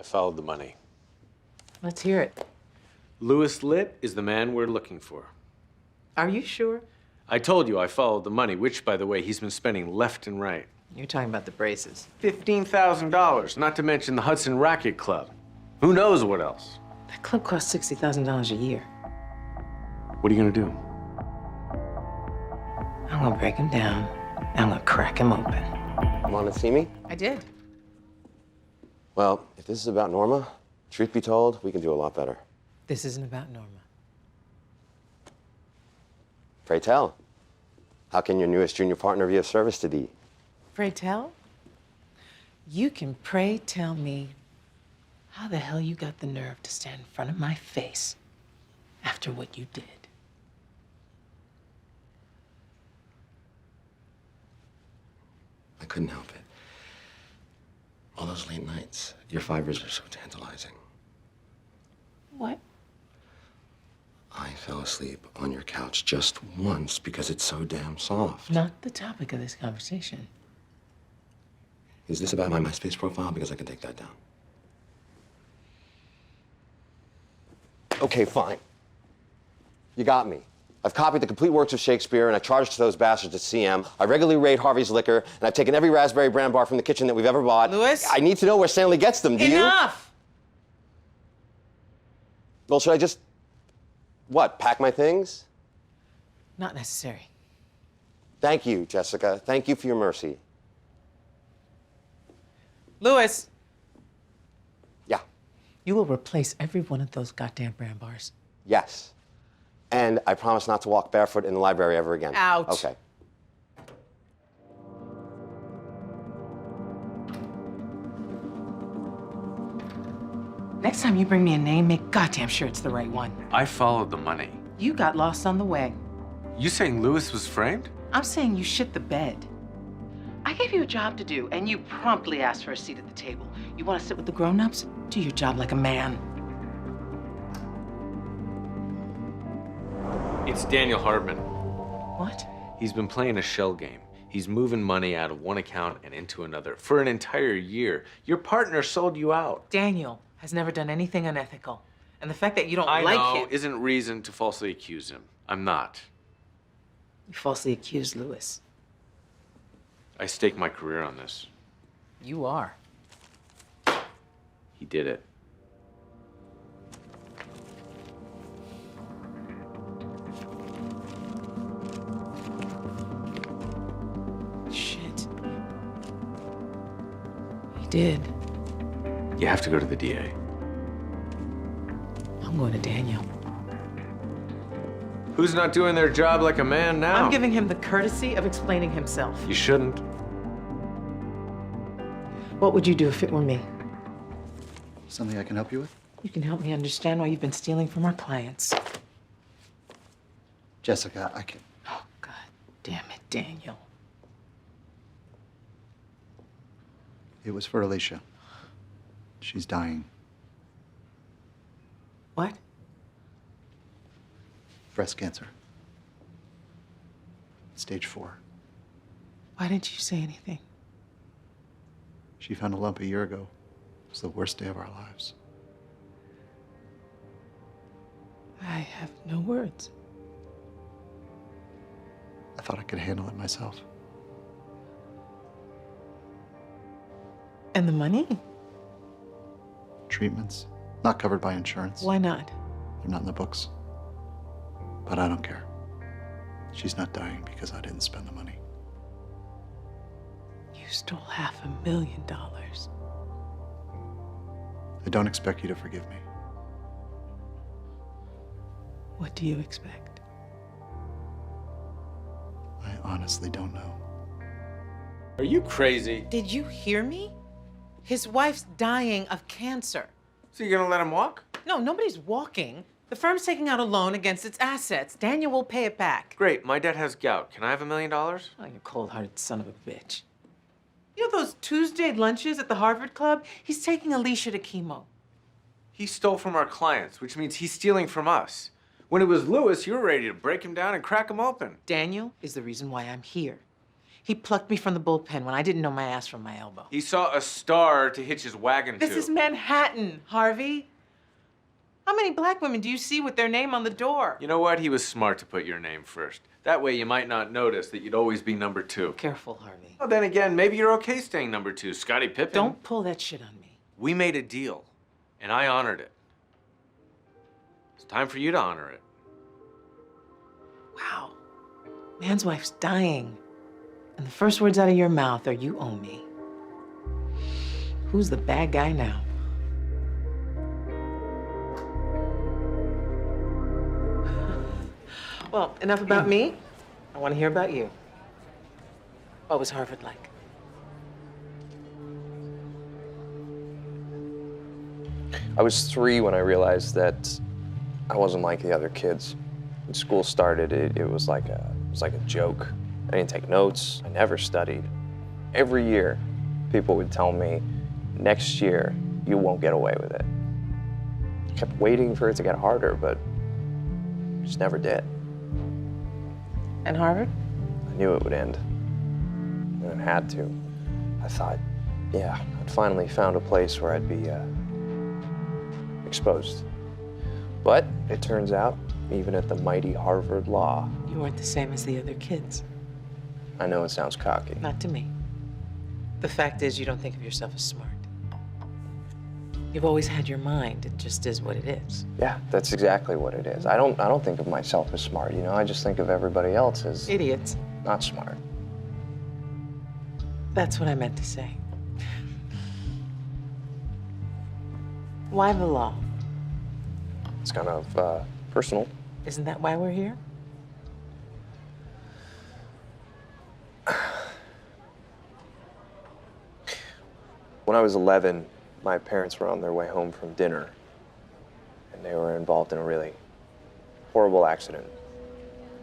I followed the money. Let's hear it. Louis Litt is the man we're looking for. Are you sure? I told you I followed the money, which, by the way, he's been spending left and right. You're talking about the braces. $15,000, not to mention the Hudson Racket Club. Who knows what else? That club costs $60,000 a year. What are you gonna do? I'm gonna break him down. I'm gonna crack him open. Want to see me? I did. Well, if this is about Norma, truth be told, we can do a lot better. This isn't about Norma. Pray tell, how can your newest junior partner be of service to thee? Pray tell? You can pray tell me how the hell you got the nerve to stand in front of my face after what you did. I couldn't help it. All those late nights, your fibers are so tantalizing. What? I fell asleep on your couch just once because it's so damn soft. Not the topic of this conversation. Is this about my MySpace profile? Because I can take that down. Okay, fine. You got me. I've copied the complete works of Shakespeare, and I charged those bastards at CM. I regularly raid Harvey's Liquor, and I've taken every raspberry brand bar from the kitchen that we've ever bought. Louis? I need to know where Stanley gets them, do you? Enough! Well, should I just, what, pack my things? Not necessary. Thank you, Jessica. Thank you for your mercy. Louis! Yeah. You will replace every one of those goddamn brand bars. Yes. And I promise not to walk barefoot in the library ever again. Out. Okay. Next time you bring me a name, make goddamn sure it's the right one. I followed the money. You got lost on the way. You saying Louis was framed? I'm saying you shit the bed. I gave you a job to do, and you promptly asked for a seat at the table. You want to sit with the grown-ups? Do your job like a man. It's Daniel Hardman. What? He's been playing a shell game. He's moving money out of one account and into another for an entire year. Your partner sold you out. Daniel has never done anything unethical. And the fact that you don't like I know him... isn't reason to falsely accuse him. I'm not. You falsely accused Louis. I staked my career on this. You are. He did it. Shit. He did. You have to go to the DA. I'm going to Daniel. Who's not doing their job like a man now? I'm giving him the courtesy of explaining himself. You shouldn't. What would you do if it were me? Something I can help you with? You can help me understand why you've been stealing from our clients. Jessica, I can... Oh, God damn it, Daniel. It was for Alicia. She's dying. What? Breast cancer. Stage 4. Why didn't you say anything? She found a lump a year ago. It was the worst day of our lives. I have no words. I thought I could handle it myself. And the money? Treatments, not covered by insurance. Why not? They're not in the books. But I don't care. She's not dying because I didn't spend the money. You stole $500,000. I don't expect you to forgive me. What do you expect? I honestly don't know. Are you crazy? Did you hear me? His wife's dying of cancer. So you're gonna let him walk? No, nobody's walking. The firm's taking out a loan against its assets. Daniel will pay it back. Great, my dad has gout. Can I have $1 million? Oh, you cold-hearted son of a bitch. You know those Tuesday lunches at the Harvard Club? He's taking Alicia to chemo. He stole from our clients, which means he's stealing from us. When it was Louis, you were ready to break him down and crack him open. Daniel is the reason why I'm here. He plucked me from the bullpen when I didn't know my ass from my elbow. He saw a star to hitch his wagon to. This is Manhattan, Harvey. How many black women do you see with their name on the door? You know what? He was smart to put your name first. That way you might not notice that you'd always be number 2. Careful, Harvey. Well, then again, maybe you're okay staying number 2. Scottie Pippen. Don't pull that shit on me. We made a deal, and I honored it. It's time for you to honor it. Wow. Man's wife's dying. And the first words out of your mouth are, "You owe me." Who's the bad guy now? Well, enough about me. I want to hear about you. What was Harvard like? I was 3 when I realized that I wasn't like the other kids. When school started, it was like a joke. I didn't take notes. I never studied. Every year, people would tell me, "Next year, you won't get away with it." I kept waiting for it to get harder, but it just never did. And Harvard? I knew it would end. And it had to. I thought, yeah, I'd finally found a place where I'd be exposed. But it turns out, even at the mighty Harvard Law, You weren't the same as the other kids. I know it sounds cocky. Not to me. The fact is, you don't think of yourself as smart. You've always had your mind. It just is what it is. Yeah, that's exactly what it is. I don't think of myself as smart, you know? I just think of everybody else as Idiots. not smart. That's what I meant to say. Why the law? It's kind of personal. Isn't that why we're here? When I was 11, my parents were on their way home from dinner, and they were involved in a really horrible accident.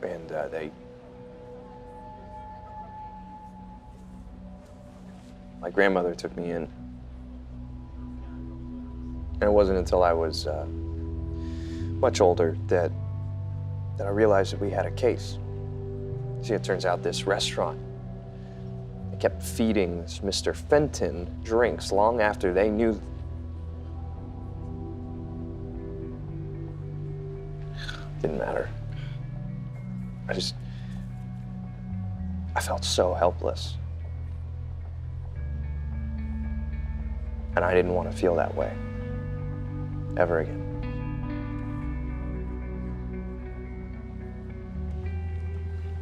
And my grandmother took me in. And it wasn't until I was much older that I realized that we had a case. See, it turns out this restaurant, they kept feeding this Mr. Fenton drinks long after they knew. Didn't matter. I felt so helpless. And I didn't want to feel that way ever again.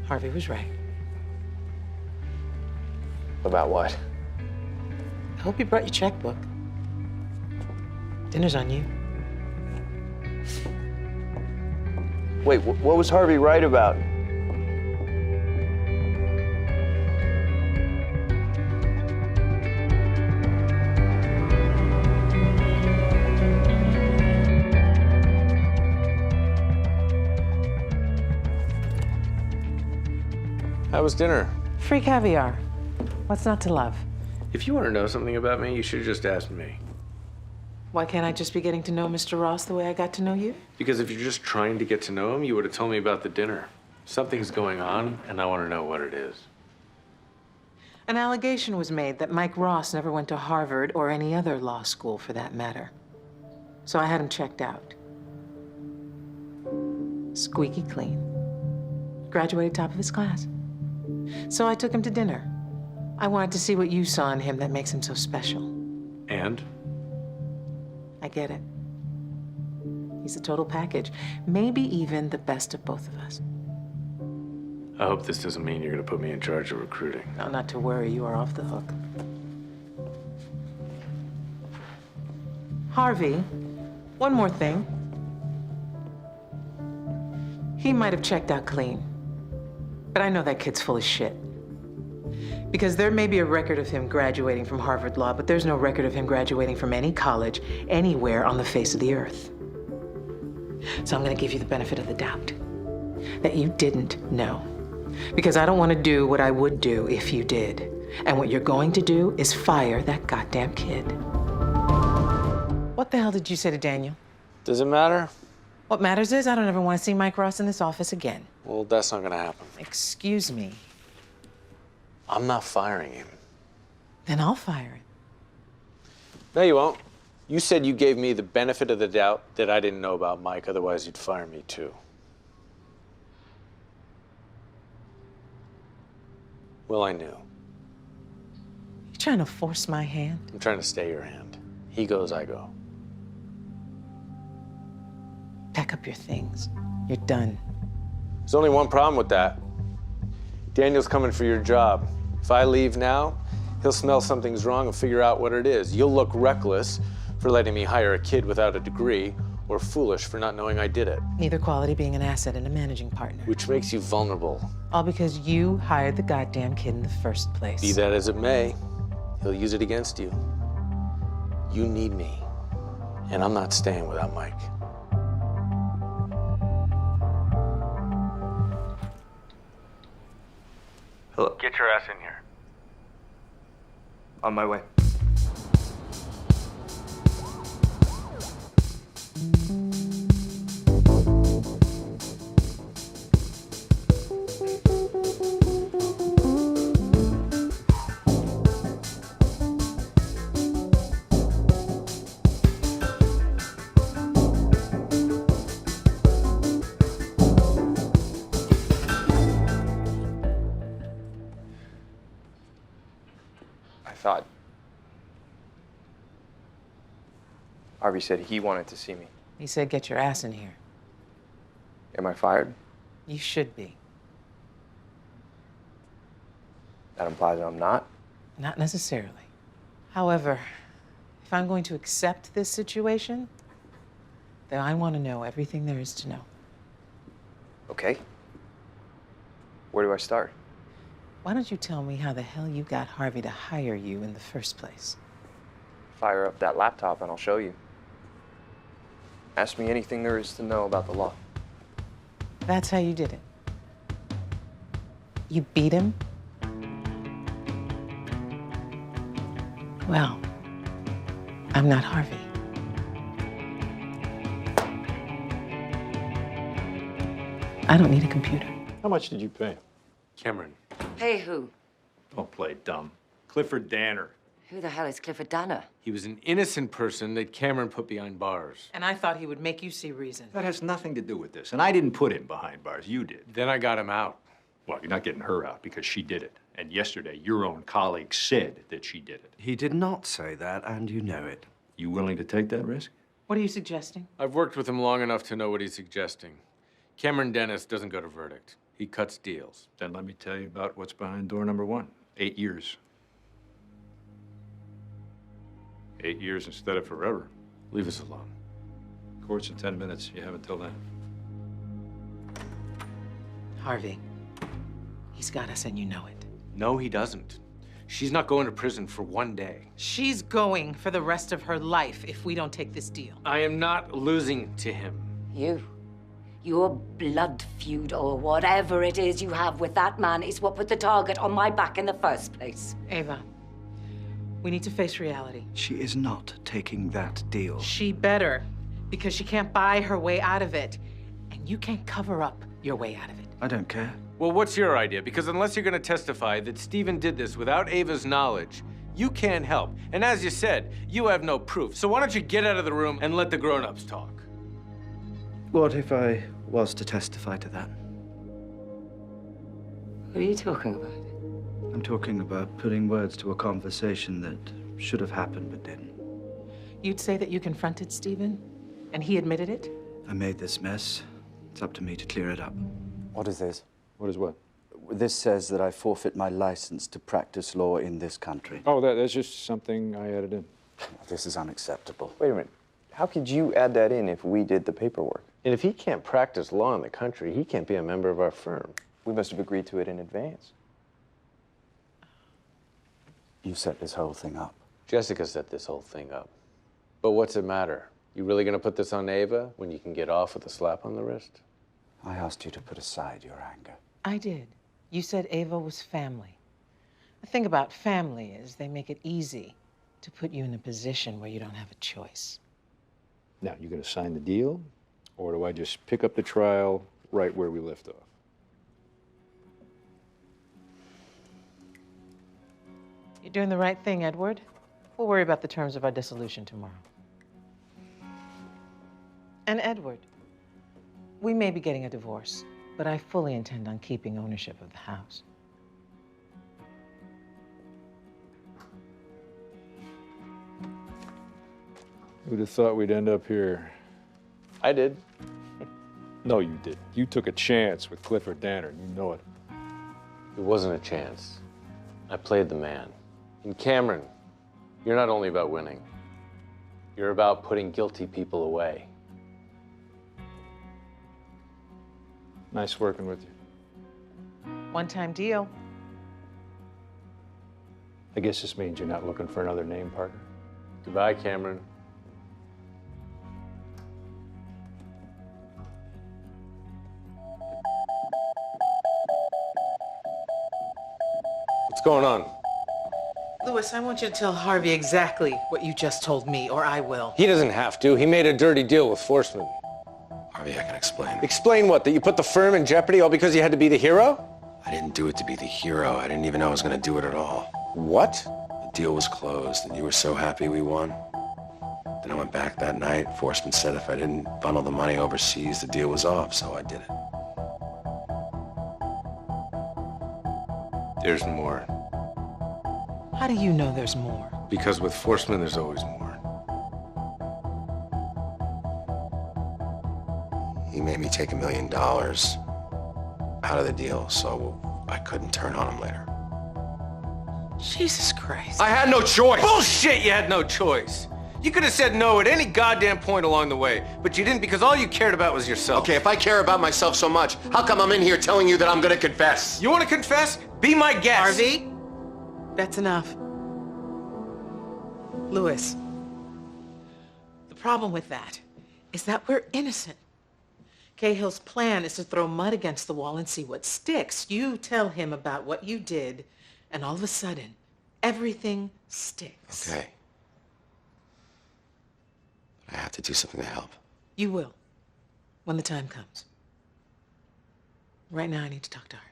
Harvey was right. About what? I hope you brought your checkbook. Dinner's on you. Wait, what was Harvey right about? How was dinner? Free caviar. What's not to love? If you want to know something about me, you should have just asked me. Why can't I just be getting to know Mr. Ross the way I got to know you? Because if you're just trying to get to know him, you would have told me about the dinner. Something's going on, and I want to know what it is. An allegation was made that Mike Ross never went to Harvard or any other law school for that matter. So I had him checked out. Squeaky clean. Graduated top of his class. So I took him to dinner. I wanted to see what you saw in him that makes him so special. And? I get it. He's a total package. Maybe even the best of both of us. I hope this doesn't mean you're going to put me in charge of recruiting. No, not to worry, you are off the hook. Harvey, one more thing. He might have checked out clean, but I know that kid's full of shit. Because there may be a record of him graduating from Harvard Law, but there's no record of him graduating from any college anywhere on the face of the earth. So I'm gonna give you the benefit of the doubt that you didn't know. Because I don't want to do what I would do if you did. And what you're going to do is fire that goddamn kid. What the hell did you say to Daniel? Does it matter? What matters is I don't ever want to see Mike Ross in this office again. Well, that's not going to happen. Excuse me. I'm not firing him. Then I'll fire him. No, you won't. You said you gave me the benefit of the doubt that I didn't know about Mike, otherwise you'd fire me too. Well, I knew. You trying to force my hand? I'm trying to stay your hand. He goes, I go. Pack up your things. You're done. There's only one problem with that. Daniel's coming for your job. If I leave now, he'll smell something's wrong and figure out what it is. You'll look reckless for letting me hire a kid without a degree, or foolish for not knowing I did it. Neither quality being an asset and a managing partner. Which makes you vulnerable. All because you hired the goddamn kid in the first place. Be that as it may, he'll use it against you. You need me, and I'm not staying without Mike. Hello. Get your ass in here. On my way. I thought Harvey said he wanted to see me. He said, get your ass in here. Am I fired? You should be. That implies I'm not. Not necessarily. However, if I'm going to accept this situation, then I want to know everything there is to know. Okay. Where do I start? Why don't you tell me how the hell you got Harvey to hire you in the first place? Fire up that laptop and I'll show you. Ask me anything there is to know about the law. That's how you did it. You beat him? Well, I'm not Harvey. I don't need a computer. How much did you pay? Cameron. Pay who? Don't play dumb. Clifford Danner. Who the hell is Clifford Danner? He was an innocent person that Cameron put behind bars. And I thought he would make you see reason. That has nothing to do with this. And I didn't put him behind bars. You did. Then I got him out. Well, you're not getting her out because she did it. And yesterday, your own colleague said that she did it. He did not say that, and you know it. You willing to take that risk? What are you suggesting? I've worked with him long enough to know what he's suggesting. Cameron Dennis doesn't go to verdict. He cuts deals. Then let me tell you about what's behind door number 1. 8 years. 8 years instead of forever. Leave us alone. Court's in 10 minutes. You have until then. Harvey, he's got us and you know it. No, he doesn't. She's not going to prison for 1 day. She's going for the rest of her life if we don't take this deal. I am not losing to him. You. Your blood feud or whatever it is you have with that man is what put the target on my back in the first place. Ava, we need to face reality. She is not taking that deal. She better, because she can't buy her way out of it. And you can't cover up your way out of it. I don't care. Well, what's your idea? Because unless you're going to testify that Stephen did this without Ava's knowledge, you can't help. And as you said, you have no proof. So why don't you get out of the room and let the grown-ups talk? What if I was to testify to that? What are you talking about? I'm talking about putting words to a conversation that should have happened but didn't. You'd say that you confronted Stephen, and he admitted it? I made this mess. It's up to me to clear it up. What is this? What is what? This says that I forfeit my license to practice law in this country. Oh, that's just something I added in. This is unacceptable. Wait a minute. How could you add that in if we did the paperwork? And if he can't practice law in the country, he can't be a member of our firm. We must have agreed to it in advance. You set this whole thing up. Jessica set this whole thing up. But what's it matter? You really gonna put this on Ava when you can get off with a slap on the wrist? I asked you to put aside your anger. I did. You said Ava was family. The thing about family is they make it easy to put you in a position where you don't have a choice. Now, you gonna sign the deal? Or do I just pick up the trial right where we left off? You're doing the right thing, Edward. We'll worry about the terms of our dissolution tomorrow. And Edward, we may be getting a divorce, but I fully intend on keeping ownership of the house. Who'd have thought we'd end up here? I did. No, you didn't. You took a chance with Clifford Danner, you know it. It wasn't a chance. I played the man. And Cameron, you're not only about winning. You're about putting guilty people away. Nice working with you. One-time deal. I guess this means you're not looking for another name partner. Goodbye, Cameron. What's going on? Louis, I want you to tell Harvey exactly what you just told me, or I will. He doesn't have to. He made a dirty deal with Forsman. Harvey, I can explain. Explain what? That you put the firm in jeopardy all because you had to be the hero? I didn't do it to be the hero. I didn't even know I was going to do it at all. What? The deal was closed, and you were so happy we won. Then I went back that night. Forsman said if I didn't bundle the money overseas, the deal was off, so I did it. There's more. How do you know there's more? Because with Forsman, there's always more. He made me take $1 million out of the deal, so I couldn't turn on him later. Jesus Christ. I had no choice. Bullshit, you had no choice. You could have said no at any goddamn point along the way, but you didn't because all you cared about was yourself. Okay, if I care about myself so much, how come I'm in here telling you that I'm gonna confess? You want to confess? Be my guest. Harvey, that's enough. Louis, the problem with that is that we're innocent. Cahill's plan is to throw mud against the wall and see what sticks. You tell him about what you did, and all of a sudden, everything sticks. Okay. But I have to do something to help. You will, when the time comes. Right now, I need to talk to Harvey.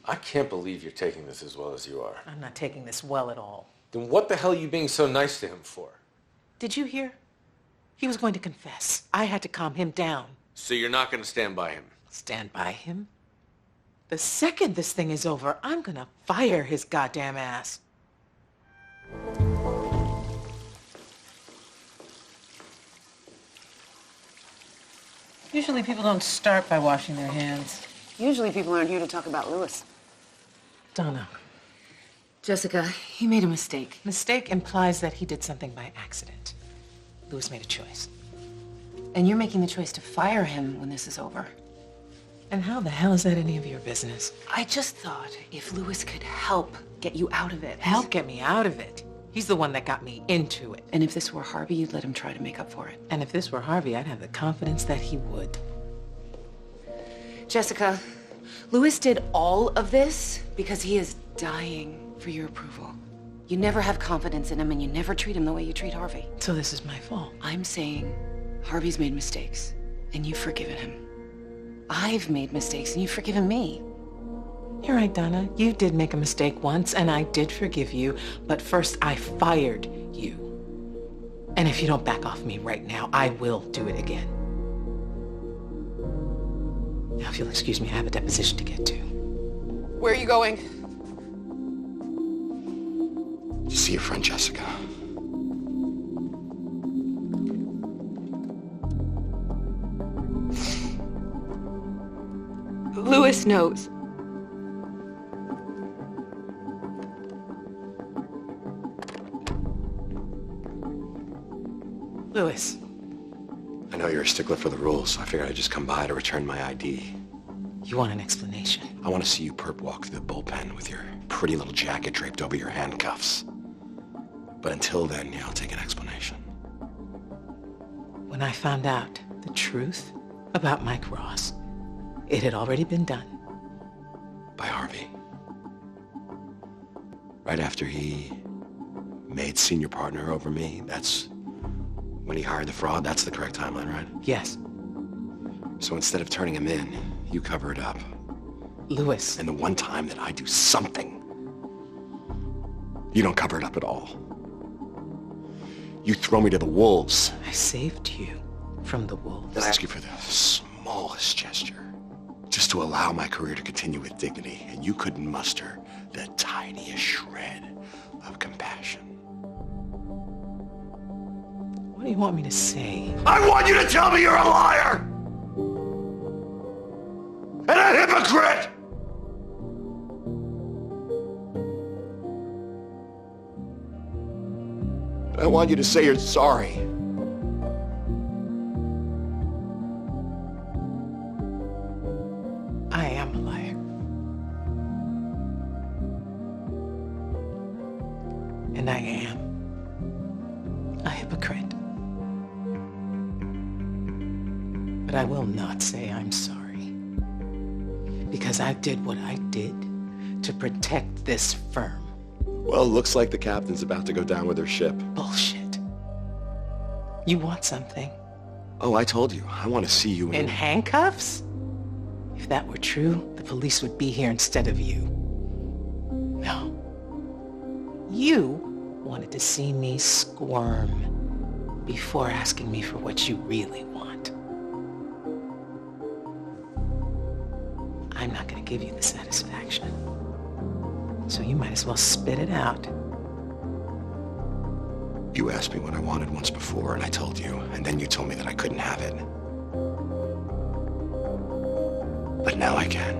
I can't believe you're taking this as well as you are. I'm not taking this well at all. Then what the hell are you being so nice to him for? Did you hear? He was going to confess. I had to calm him down. So you're not going to stand by him? Stand by him? The second this thing is over, I'm gonna fire his goddamn ass. Usually people don't start by washing their hands. Usually people aren't here to talk about Louis. Donna. Jessica, he made a mistake. Mistake implies that he did something by accident. Louis made a choice. And you're making the choice to fire him when this is over. And how the hell is that any of your business? I just thought if Louis could help get you out of it. Help get me out of it? He's the one that got me into it. And if this were Harvey, you'd let him try to make up for it. And if this were Harvey, I'd have the confidence that he would. Jessica, Louis did all of this because he is dying for your approval. You never have confidence in him, and you never treat him the way you treat Harvey. So this is my fault. I'm saying Harvey's made mistakes, and you've forgiven him. I've made mistakes, and you've forgiven me. You're right, Donna. You did make a mistake once, and I did forgive you. But first, I fired you. And if you don't back off me right now, I will do it again. Now, if you'll excuse me, I have a deposition to get to. Where are you going? To see your friend Jessica. Louis knows. Louis. I know you're a stickler for the rules, so I figured I'd just come by to return my ID. You want an explanation? I want to see you perp walk through the bullpen with your pretty little jacket draped over your handcuffs. But until then, yeah, I'll take an explanation. When I found out the truth about Mike Ross, it had already been done. By Harvey. Right after he made senior partner over me, that's When he hired the fraud, that's the correct timeline, right? Yes. So instead of turning him in, you cover it up. Louis. And the one time that I do something, you don't cover it up at all. You throw me to the wolves. I saved you from the wolves. I ask you for the smallest gesture, just to allow my career to continue with dignity, and you couldn't muster the tiniest shred of compassion. What do you want me to say? I want you to tell me you're a liar! And a hypocrite! I want you to say you're sorry. I am a liar. And I am a hypocrite. But I will not say I'm sorry. Because I did what I did to protect this firm. Well, looks like the captain's about to go down with her ship. Bullshit. You want something? Oh, I told you. I want to see you In handcuffs? If that were true, the police would be here instead of you. No. You wanted to see me squirm before asking me for what you really want. I'm not going to give you the satisfaction. So you might as well spit it out. You asked me what I wanted once before, and I told you, and then you told me that I couldn't have it. But now I can.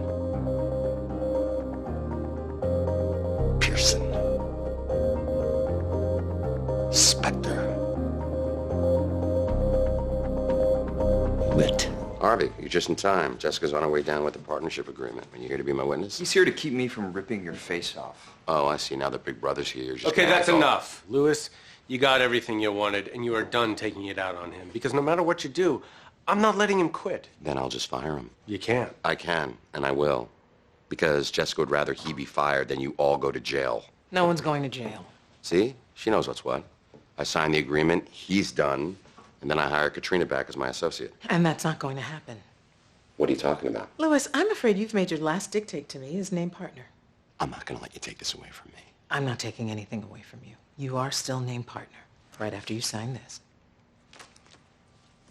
Pearson. Specter. Lit. Harvey, you're just in time. Jessica's on her way down with the partnership agreement. Are you here to be my witness? He's here to keep me from ripping your face off. Oh, I see. Now that Big Brother's here, you're just Okay, gonna that's act all- enough. Louis, you got everything you wanted, and you are done taking it out on him. Because no matter what you do, I'm not letting him quit. Then I'll just fire him. You can't. I can, and I will. Because Jessica would rather he be fired than you all go to jail. No one's going to jail. See? She knows what's what. I signed the agreement, he's done, and then I hire Katrina back as my associate. And that's not going to happen. What are you talking about? Louis, I'm afraid you've made your last dictate to me his named partner. I'm not gonna let you take this away from me. I'm not taking anything away from you. You are still named partner, right after you sign this.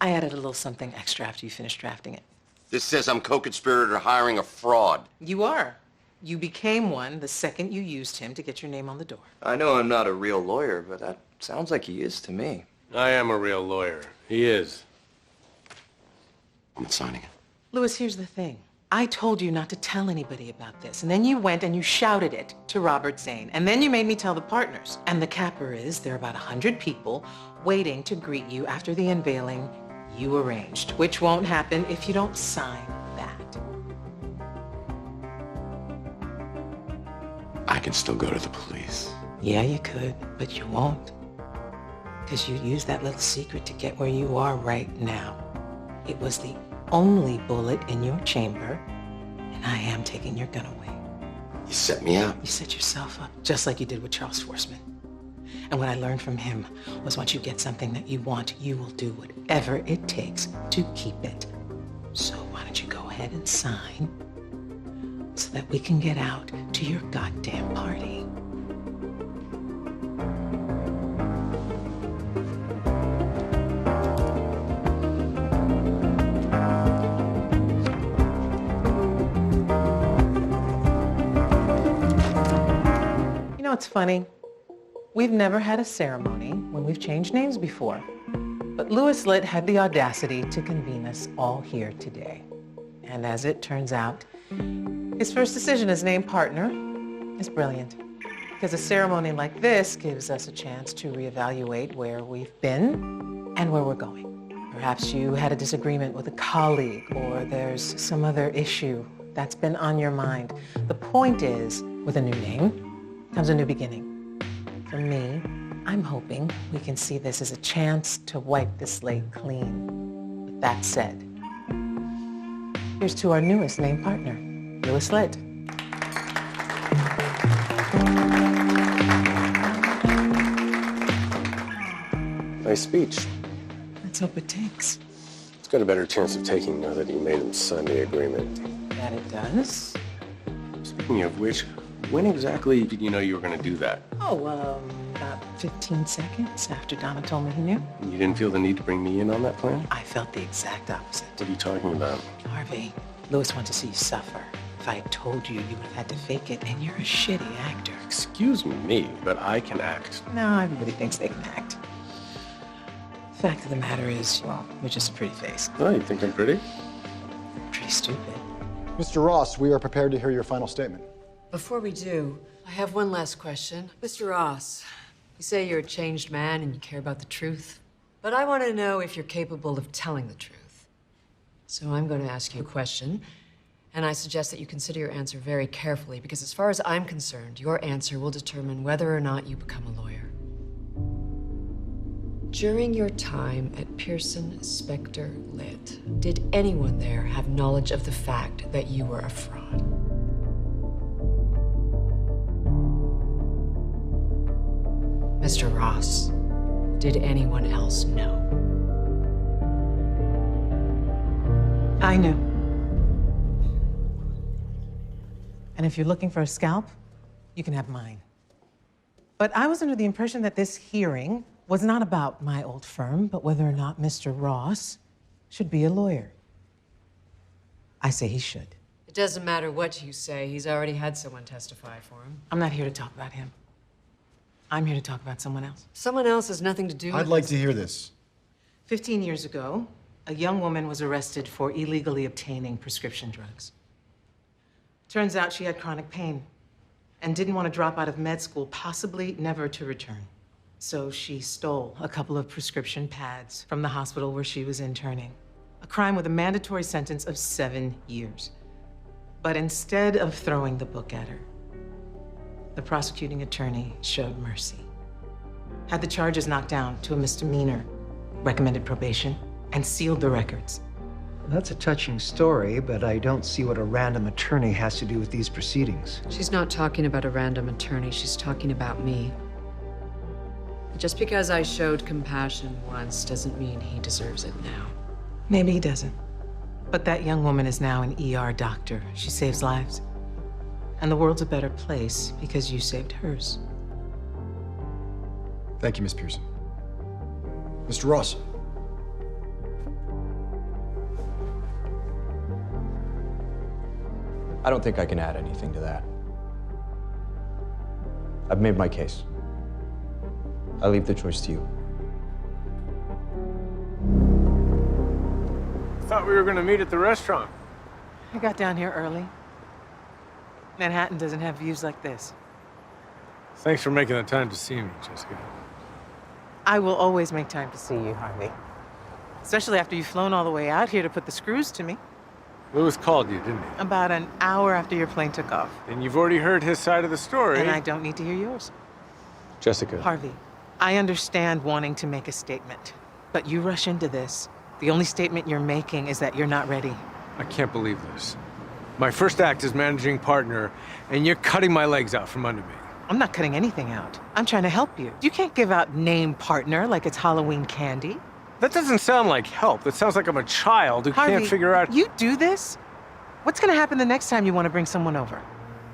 I added a little something extra after you finished drafting it. This says I'm co-conspirator hiring a fraud. You are. You became one the second you used him to get your name on the door. I know I'm not a real lawyer, but that sounds like he is to me. I am a real lawyer. He is. I'm not signing it. Louis, here's the thing. I told you not to tell anybody about this, and then you went and you shouted it to Robert Zane, and then you made me tell the partners. And the capper is there are about 100 people waiting to greet you after the unveiling you arranged, which won't happen if you don't sign that. I can still go to the police. Yeah, you could, but you won't. Because you used that little secret to get where you are right now. It was the only bullet in your chamber, and I am taking your gun away. You set me up. You set yourself up, just like you did with Charles Forsman. And what I learned from him was once you get something that you want, you will do whatever it takes to keep it. So why don't you go ahead and sign so that we can get out to your goddamn party. You know what's funny? We've never had a ceremony when we've changed names before. But Louis Litt had the audacity to convene us all here today. And as it turns out, his first decision as named partner is brilliant. Because a ceremony like this gives us a chance to reevaluate where we've been and where we're going. Perhaps you had a disagreement with a colleague, or there's some other issue that's been on your mind. The point is, with a new name comes a new beginning. For me, I'm hoping we can see this as a chance to wipe the slate clean. With that said, here's to our newest named partner, Louis Litt. Nice speech. Let's hope it takes. It's got a better chance of taking now that he made him sign the agreement. That it does? Speaking of which, when exactly did you know you were going to do that? Oh, about 15 seconds after Donna told me he knew. You didn't feel the need to bring me in on that plan? I felt the exact opposite. What are you talking about? Harvey, Louis wanted to see you suffer. If I had told you, you would have had to fake it, and you're a shitty actor. Excuse me, but I can act. No, everybody thinks they can act. Fact of the matter is, well, you're just a pretty face. Oh, you think I'm pretty? Pretty stupid. Mr. Ross, we are prepared to hear your final statement. Before we do, I have one last question. Mr. Ross, you say you're a changed man and you care about the truth, but I want to know if you're capable of telling the truth. So I'm going to ask you a question, and I suggest that you consider your answer very carefully, because as far as I'm concerned, your answer will determine whether or not you become a lawyer. During your time at Pearson Specter Lit, did anyone there have knowledge of the fact that you were a fraud? Mr. Ross, did anyone else know? I knew. And if you're looking for a scalp, you can have mine. But I was under the impression that this hearing was not about my old firm, but whether or not Mr. Ross should be a lawyer. I say he should. It doesn't matter what you say. He's already had someone testify for him. I'm not here to talk about him. I'm here to talk about someone else. Someone else has nothing to do with I'd like to hear this. 15 years ago, a young woman was arrested for illegally obtaining prescription drugs. Turns out she had chronic pain and didn't want to drop out of med school, possibly never to return. So she stole a couple of prescription pads from the hospital where she was interning. A crime with a mandatory sentence of 7 years. But instead of throwing the book at her, the prosecuting attorney showed mercy. Had the charges knocked down to a misdemeanor, recommended probation, and sealed the records. That's a touching story, but I don't see what a random attorney has to do with these proceedings. She's not talking about a random attorney. She's talking about me. Just because I showed compassion once doesn't mean he deserves it now. Maybe he doesn't. But that young woman is now an ER doctor. She saves lives. And the world's a better place because you saved hers. Thank you, Miss Pearson. Mr. Ross. I don't think I can add anything to that. I've made my case. I leave the choice to you. Thought we were going to meet at the restaurant. I got down here early. Manhattan doesn't have views like this. Thanks for making the time to see me, Jessica. I will always make time to see you, Harvey. Especially after you've flown all the way out here to put the screws to me. Louis called you, didn't he? About an hour after your plane took off. And you've already heard his side of the story. And I don't need to hear yours. Jessica. Harvey, I understand wanting to make a statement, but you rush into this. The only statement you're making is that you're not ready. I can't believe this. My first act as managing partner, and you're cutting my legs out from under me. I'm not cutting anything out. I'm trying to help you. You can't give out name partner like it's Halloween candy. That doesn't sound like help. That sounds like I'm a child who Harvey, can't figure out... You do this? What's gonna happen the next time you want to bring someone over?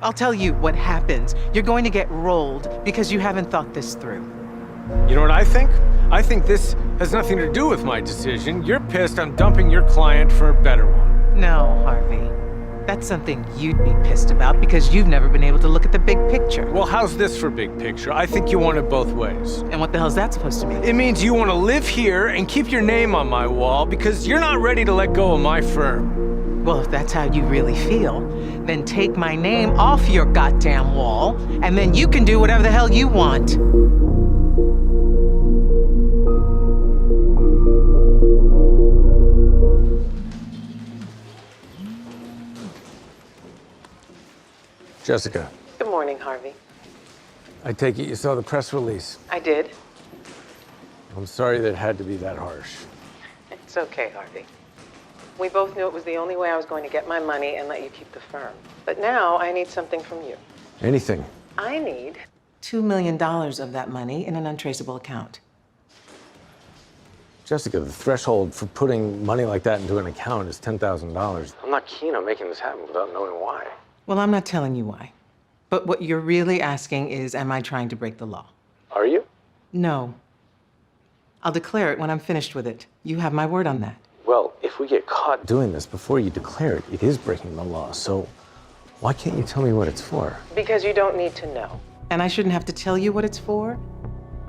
I'll tell you what happens. You're going to get rolled because you haven't thought this through. You know what I think? I think this has nothing to do with my decision. You're pissed I'm dumping your client for a better one. No, Harvey. That's something you'd be pissed about because you've never been able to look at the big picture. Well, how's this for big picture? I think you want it both ways. And what the hell's that supposed to mean? It means you want to live here and keep your name on my wall because you're not ready to let go of my firm. Well, if that's how you really feel, then take my name off your goddamn wall, and then you can do whatever the hell you want. Jessica. Good morning, Harvey. I take it you saw the press release. I did. I'm sorry that it had to be that harsh. It's okay, Harvey. We both knew it was the only way I was going to get my money and let you keep the firm. But now I need something from you. Anything. I need $2 million of that money in an untraceable account. Jessica, the threshold for putting money like that into an account is $10,000. I'm not keen on making this happen without knowing why. Well, I'm not telling you why. But what you're really asking is, am I trying to break the law? Are you? No. I'll declare it when I'm finished with it. You have my word on that. Well, if we get caught doing this before you declare it, it is breaking the law. So why can't you tell me what it's for? Because you don't need to know. And I shouldn't have to tell you what it's for?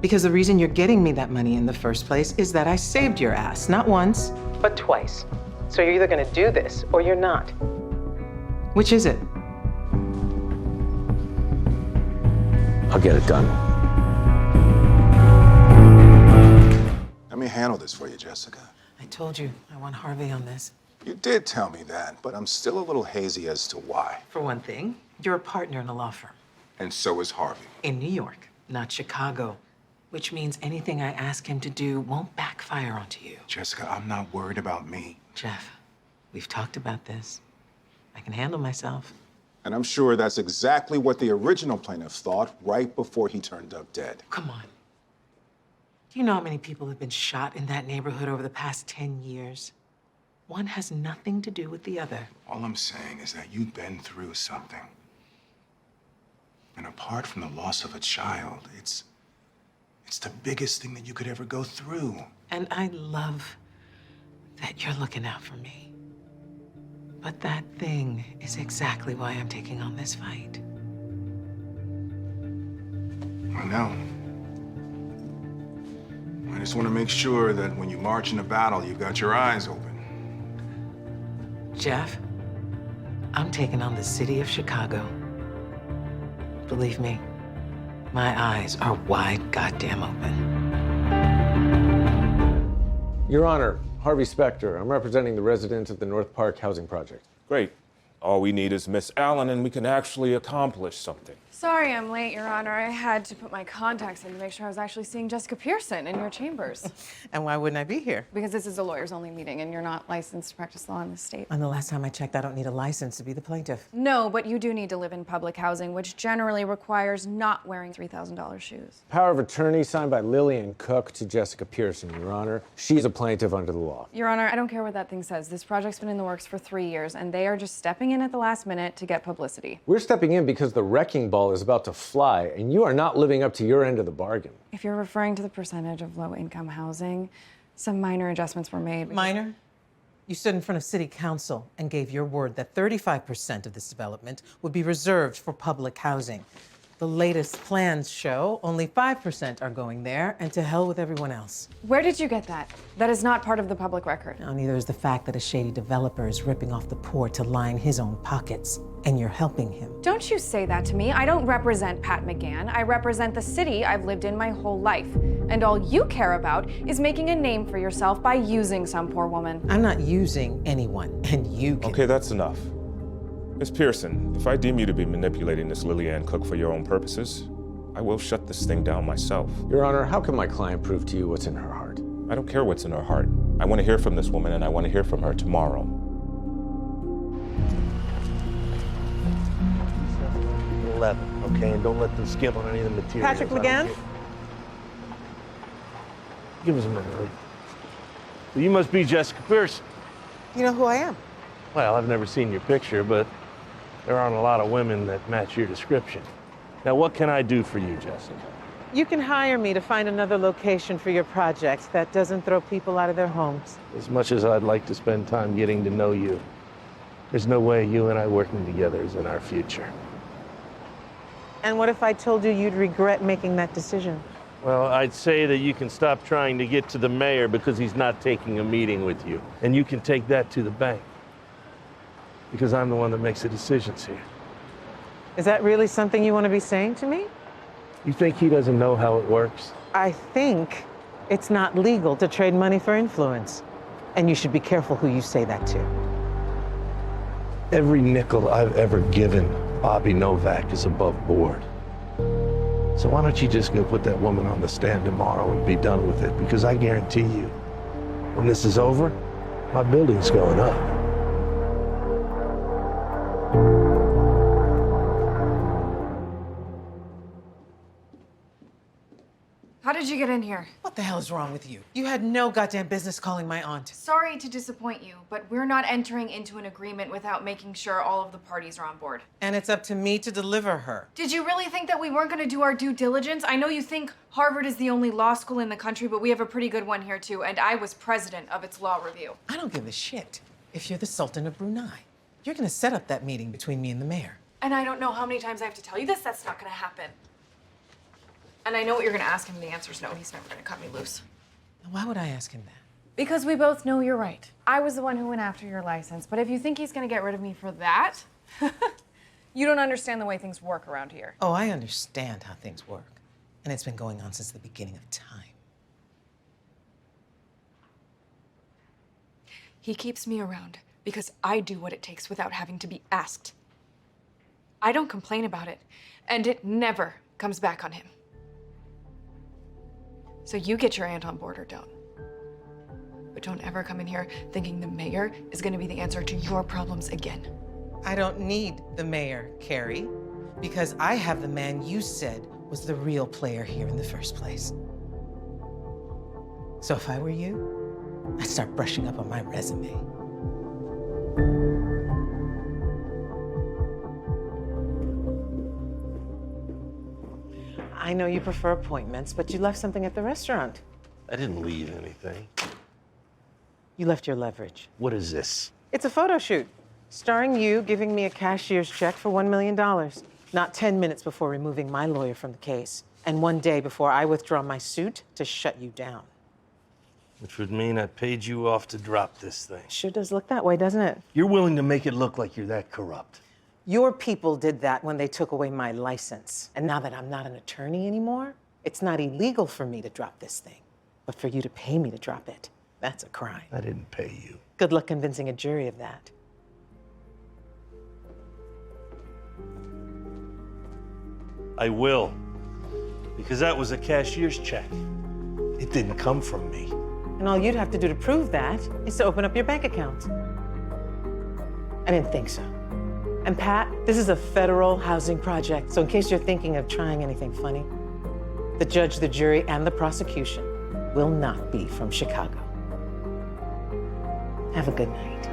Because the reason you're getting me that money in the first place is that I saved your ass, not once, but twice. So you're either gonna do this or you're not. Which is it? I'll get it done. Let me handle this for you, Jessica. I told you, I want Harvey on this. You did tell me that, but I'm still a little hazy as to why. For one thing, you're a partner in a law firm. And so is Harvey. In New York, not Chicago. Which means anything I ask him to do won't backfire onto you. Jessica, I'm not worried about me. Jeff, we've talked about this. I can handle myself. And I'm sure that's exactly what the original plaintiff thought right before he turned up dead. Come on. Do you know how many people have been shot in that neighborhood over the past 10 years? One has nothing to do with the other. All I'm saying is that you've been through something. And apart from the loss of a child, it's the biggest thing that you could ever go through. And I love that you're looking out for me. But that thing is exactly why I'm taking on this fight. I know. I just want to make sure that when you march into battle, you've got your eyes open. Jeff, I'm taking on the city of Chicago. Believe me, my eyes are wide goddamn open. Your Honor, Harvey Specter. I'm representing the residents of the North Park Housing Project. Great. All we need is Miss Allen, and we can actually accomplish something. Sorry I'm late, Your Honor. I had to put my contacts in to make sure I was actually seeing Jessica Pearson in your chambers. And why wouldn't I be here? Because this is a lawyers-only meeting, and you're not licensed to practice law in the state. And the last time I checked, I don't need a license to be the plaintiff. No, but you do need to live in public housing, which generally requires not wearing $3,000 shoes. Power of attorney signed by Lillian Cook to Jessica Pearson, Your Honor. She's a plaintiff under the law. Your Honor, I don't care what that thing says. This project's been in the works for 3 years, and they are just stepping in at the last minute to get publicity. We're stepping in because the wrecking ball is about to fly, and you are not living up to your end of the bargain. If you're referring to the percentage of low-income housing, some minor adjustments were made. Minor? You stood in front of City Council and gave your word that 35% of this development would be reserved for public housing. The latest plans show only 5% are going there, and to hell with everyone else. Where did you get that? That is not part of the public record. Now, neither is the fact that a shady developer is ripping off the poor to line his own pockets, and you're helping him. Don't you say that to me. I don't represent Pat McGann. I represent the city I've lived in my whole life. And all you care about is making a name for yourself by using some poor woman. I'm not using anyone, and you can... Okay, that's enough. Miss Pearson, if I deem you to be manipulating this Lillian Cook for your own purposes, I will shut this thing down myself. Your Honor, how can my client prove to you what's in her heart? I don't care what's in her heart. I want to hear from this woman, and I want to hear from her tomorrow. 11, okay? And don't let them skip on any of the materials. Patrick McGann? Give us a minute, will you? Well, you must be Jessica Pearson. You know who I am? Well, I've never seen your picture, but there aren't a lot of women that match your description. Now, what can I do for you, Jessica? You can hire me to find another location for your project that doesn't throw people out of their homes. As much as I'd like to spend time getting to know you, there's no way you and I working together is in our future. And what if I told you you'd regret making that decision? Well, I'd say that you can stop trying to get to the mayor because he's not taking a meeting with you. And you can take that to the bank. Because I'm the one that makes the decisions here. Is that really something you want to be saying to me? You think he doesn't know how it works? I think it's not legal to trade money for influence. And you should be careful who you say that to. Every nickel I've ever given Bobby Novak is above board. So why don't you just go put that woman on the stand tomorrow and be done with it? Because I guarantee you, when this is over, my building's going up. How did you get in here? What the hell is wrong with you? You had no goddamn business calling my aunt. Sorry to disappoint you, but we're not entering into an agreement without making sure all of the parties are on board. And it's up to me to deliver her. Did you really think that we weren't going to do our due diligence? I know you think Harvard is the only law school in the country, but we have a pretty good one here too, and I was president of its law review. I don't give a shit if you're the Sultan of Brunei. You're gonna set up that meeting between me and the mayor. And I don't know how many times I have to tell you this, that's not going to happen. And I know what you're going to ask him, and the answer's no. He's never going to cut me loose. Why would I ask him that? Because we both know you're right. I was the one who went after your license, but if you think he's going to get rid of me for that, you don't understand the way things work around here. Oh, I understand how things work. And it's been going on since the beginning of time. He keeps me around because I do what it takes without having to be asked. I don't complain about it, and it never comes back on him. So you get your aunt on board or don't. But don't ever come in here thinking the mayor is going to be the answer to your problems again. I don't need the mayor, Carrie, because I have the man you said was the real player here in the first place. So if I were you, I'd start brushing up on my resume. I know you prefer appointments, but you left something at the restaurant. I didn't leave anything. You left your leverage. What is this? It's a photo shoot, starring you giving me a cashier's check for $1 million. Not 10 minutes before removing my lawyer from the case, and 1 day before I withdraw my suit to shut you down. Which would mean I paid you off to drop this thing. Sure does look that way, doesn't it? You're willing to make it look like you're that corrupt. Your people did that when they took away my license. And now that I'm not an attorney anymore, it's not illegal for me to drop this thing. But for you to pay me to drop it, that's a crime. I didn't pay you. Good luck convincing a jury of that. I will. Because that was a cashier's check. It didn't come from me. And all you'd have to do to prove that is to open up your bank account. I didn't think so. And Pat, this is a federal housing project, so in case you're thinking of trying anything funny, the judge, the jury, and the prosecution will not be from Chicago. Have a good night.